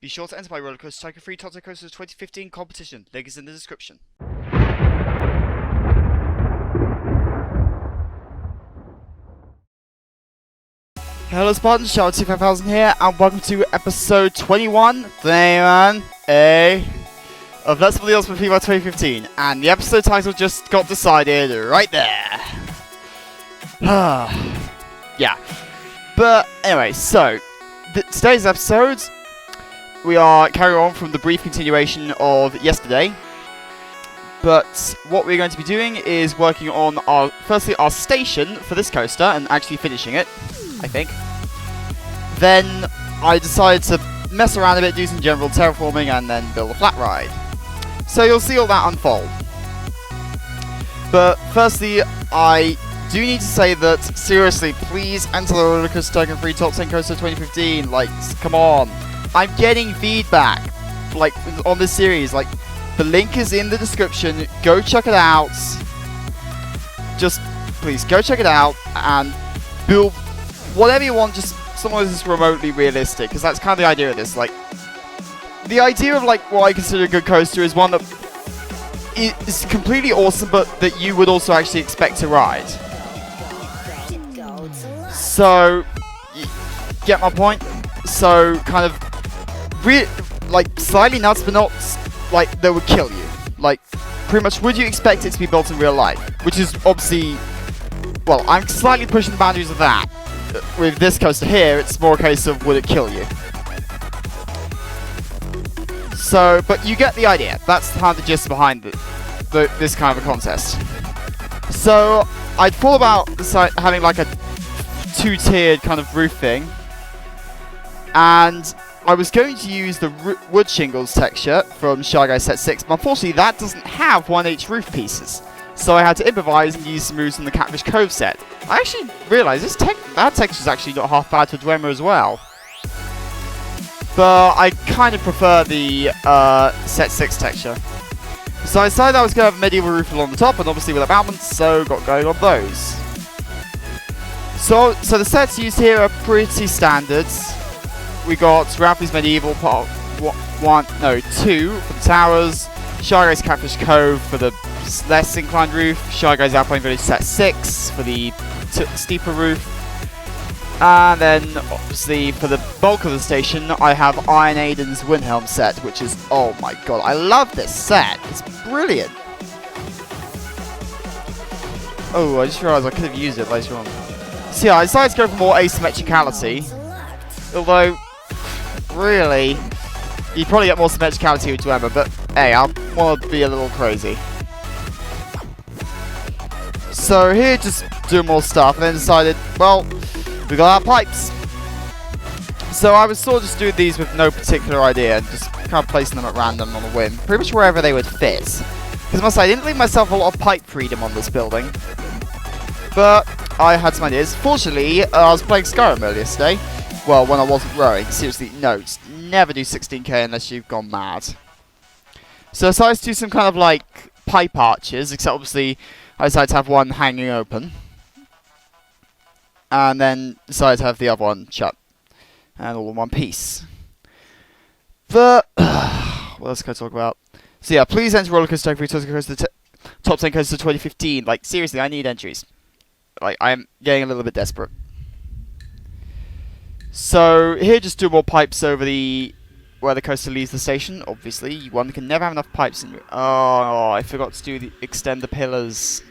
Be sure to enter my Rollercoaster Tycoon 3 Top 10 Coasters 2015 competition. Link is in the description. Hello Spartans, Shout 5000 here, and welcome to episode 21 of Let's Play the Ultimate FIFA 2015. And the episode title just got decided right there. Yeah. But anyway, so today's episode, we are carrying on from the brief continuation of yesterday. But what we're going to be doing is working on firstly our station for this coaster and actually finishing it, I think. Then I decided to mess around a bit, do some general terraforming, and then build a flat ride. So you'll see all that unfold. But firstly, I do need to say that, seriously, please enter the Rollercoaster Tycoon 3 Top 10 Coaster 2015. Like, come on. I'm getting feedback, like, on this series. Like, the link is in the description. Go check it out. Just, please, go check it out and build whatever you want, just as long as it's remotely realistic, because that's kind of the idea of this. Like, the idea of, like, what I consider a good coaster is one that is completely awesome, but that you would also actually expect to ride. So, get my point? So, kind of, like, slightly nuts, but not, like, that would kill you. Like, pretty much, would you expect it to be built in real life? Which is, obviously, well, I'm slightly pushing the boundaries of that. With this coaster here, it's more a case of, would it kill you? So, but you get the idea. That's kind of the gist behind this kind of a contest. So, I'd thought about having like a two-tiered kind of roof thing. And I was going to use the wood shingles texture from Shy Guy Set 6, but unfortunately that doesn't have 1H roof pieces. So I had to improvise and use some moves from the Catfish Cove set. I actually realised that texture is actually not half bad to Dwemer as well. But I kind of prefer the Set 6 texture. So I decided I was going to have a medieval roof along the top, and obviously with abutments, so got going on those. So the sets used here are pretty standard. We got Ralphie's Medieval Part 2 for the towers, Shy Guy's Catfish Cove for the less inclined roof, Shy Guy's Alpine Village Set 6 for the steeper roof, and then obviously for the bulk of the station I have Iron Aiden's Windhelm set, which is, oh my god, I love this set, it's brilliant. Oh, I just realised I could have used it later on. So yeah, I decided to go for more asymmetricality, although really you'd probably get more symmetricality with Dwemer, but hey, I want to be a little crazy. So here, just doing more stuff, and then decided, well, we got our pipes. So I was sort of just doing these with no particular idea, and just kind of placing them at random on a whim, pretty much wherever they would fit. Because I must say, I didn't leave myself a lot of pipe freedom on this building, but I had some ideas. Fortunately, I was playing Skyrim earlier today. Well, when I wasn't rowing. Seriously, no, never do 16k unless you've gone mad. So I decided to do some kind of like pipe arches, except obviously I decided to have one hanging open. And then decided to have the other one shut. And all in one piece. But, what else can I talk about? So yeah, please enter Rollercoaster Tycoon Top 10 Coaster 2015. Like, seriously, I need entries. Like, I'm getting a little bit desperate. So here, just do more pipes over where the coaster leaves the station. Obviously, one can never have enough pipes in. Oh, I forgot to extend the pillars.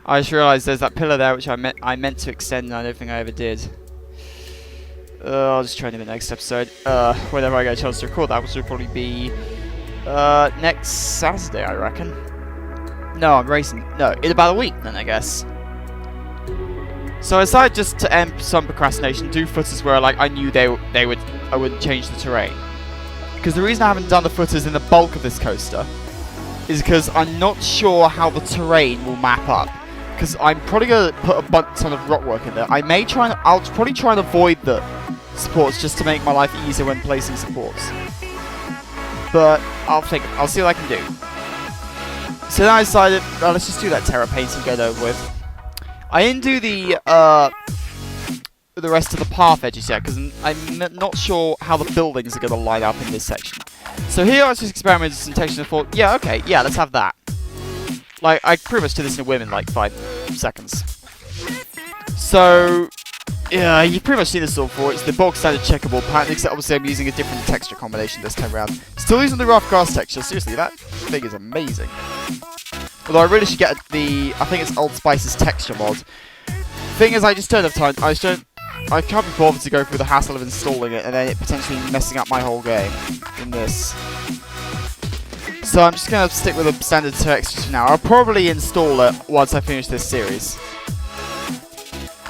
I just realised there's that pillar there which I meant to extend, and I don't think I ever did. I'll just try it in the next episode. Whenever I get a chance to record that, which will probably be next Saturday, I reckon. No, I'm racing. No, in about a week then, I guess. So I decided just to end some procrastination, do footers where like I knew I wouldn't change the terrain. Because the reason I haven't done the footers in the bulk of this coaster is because I'm not sure how the terrain will map up. Because I'm probably going to put a ton of rock work in there. I'll probably try and avoid the supports just to make my life easier when placing supports. But I'll see what I can do. So then I decided, well, let's just do that terra paint and get it over with. I didn't do the the rest of the path edges yet, because I'm not sure how the buildings are going to line up in this section. So here I was just experimenting with some texture and thought, yeah, okay, yeah, let's have that. Like, I pretty much did this in a whim in like 5 seconds. So, yeah, you've pretty much seen this all before. It's the bog standard checkerboard pattern, except obviously I'm using a different texture combination this time around. Still using the rough grass texture. Seriously, that thing is amazing. Although I really should get the, I think it's Old Spice's texture mod. Thing is, I just don't have time. I can't be bothered to go through the hassle of installing it and then it potentially messing up my whole game in this. So I'm just going to stick with the standard textures for now. I'll probably install it once I finish this series.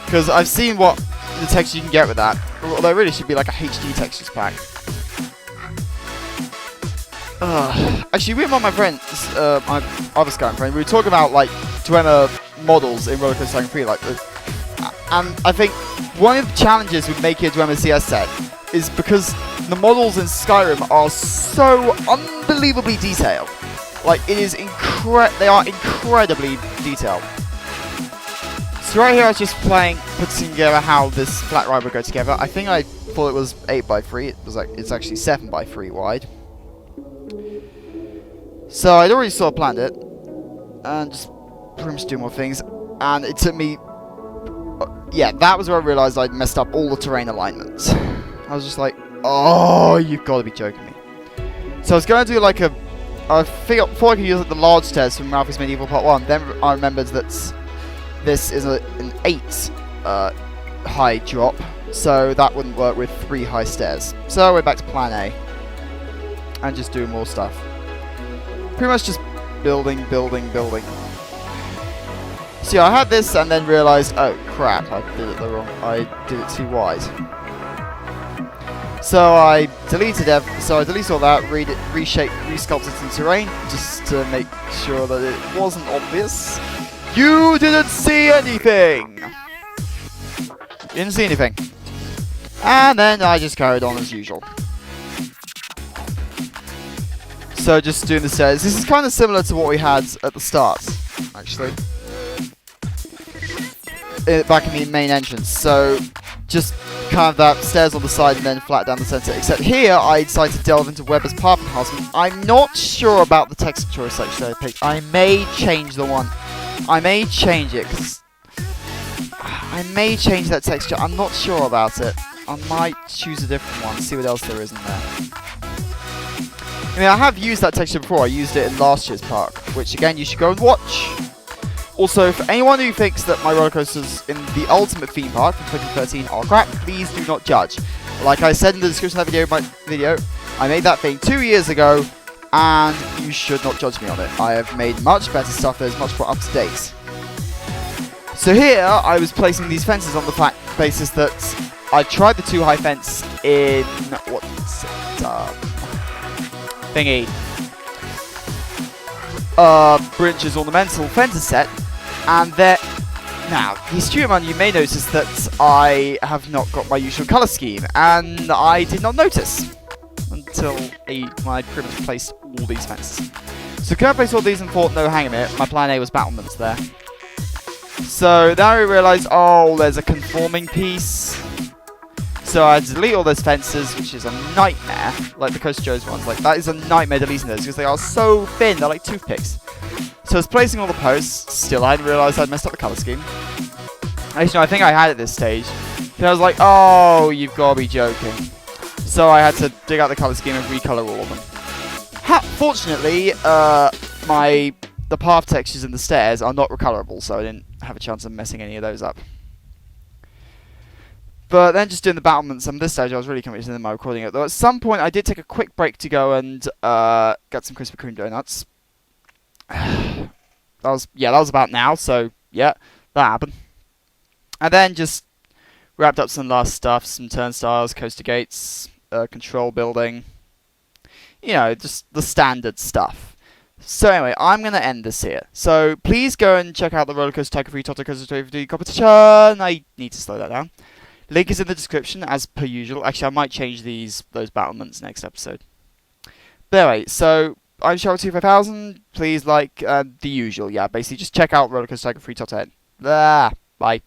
Because I've seen what the texture you can get with that. Although it really should be like a HD textures pack. Actually, with my friends, my other Skype friend, we were talking about like Dwemer models in Roller Coaster Tycoon 3, like, and I think one of the challenges with making a Dwemer CS set is because the models in Skyrim are so unbelievably detailed. Like, it is they are incredibly detailed. So right here I was just putting together how this flat ride would go together. I think I thought it was 8x3. It's actually 7x3 wide. So I'd already sort of planned it, and just pretty much do more things. And it took me, yeah, that was where I realised I'd messed up all the terrain alignments. I was just like, oh, you've got to be joking me. So I was going to do like I thought I could use like the large stairs from Ralphie's Medieval Part 1. Then I remembered that this is an 8 high drop, so that wouldn't work with 3 high stairs. So I went back to plan A and just do more stuff. Pretty much just building. See, I had this and then realised, oh crap, I did it too wide. So I deleted all that, resculpted some terrain, just to make sure that it wasn't obvious. You didn't see anything! You didn't see anything. And then I just carried on as usual. So just doing the stairs. This is kind of similar to what we had at the start, actually. Back in the main entrance. So just kind of that stairs on the side and then flat down the center. Except here I decided to delve into Weber's path enhancement. I'm not sure about the texture choice actually I picked. I may change the one. I may change it because I may change that texture. I'm not sure about it. I might choose a different one. See what else there is in there. I mean, I have used that texture before. I used it in last year's park, which again you should go and watch. Also, for anyone who thinks that my roller coasters in the Ultimate Theme Park from 2013 are crap, please do not judge. Like I said in the description of that video, I made that thing 2 years ago, and you should not judge me on it. I have made much better stuff that is much more up to date. So here, I was placing these fences on the basis that I tried the 2 high fence in what's it? Thingy. Bridges ornamental fences set. And there, now, Historyman, you may notice that I have not got my usual colour scheme, and I did not notice until I pretty much placed all these fences. So can I place all these and thought, no, hang a minute, my plan A was battlements there. So then I realised, oh, there's a conforming piece. So I had to delete all those fences, which is a nightmare, like the Coast Joe's ones. Like, that is a nightmare deleting those, because they are so thin, they're like toothpicks. So I was placing all the posts, still I hadn't realised I'd messed up the colour scheme. Actually, no, I think I had at this stage. Then I was like, oh, you've got to be joking. So I had to dig out the colour scheme and recolour all of them. Fortunately, the path textures in the stairs are not recolorable, so I didn't have a chance of messing any of those up. But then just doing the battlements, and this stage I was really committed in my recording it. Though at some point I did take a quick break to go and get some Krispy Kreme donuts. that was about now, so yeah, that happened. And then just wrapped up some last stuff, some turnstiles, coaster gates, control building. You know, just the standard stuff. So anyway, I'm going to end this here. So please go and check out the Roller Coaster Tycoon 3 Toto Coaster 3 competition. I need to slow that down. Link is in the description, as per usual. Actually, I might change those battlements next episode. But anyway, so I'm Cheryl25,000. Please like the usual. Yeah, basically just check out Roller Coaster Tycoon 3 Top 10. Bye.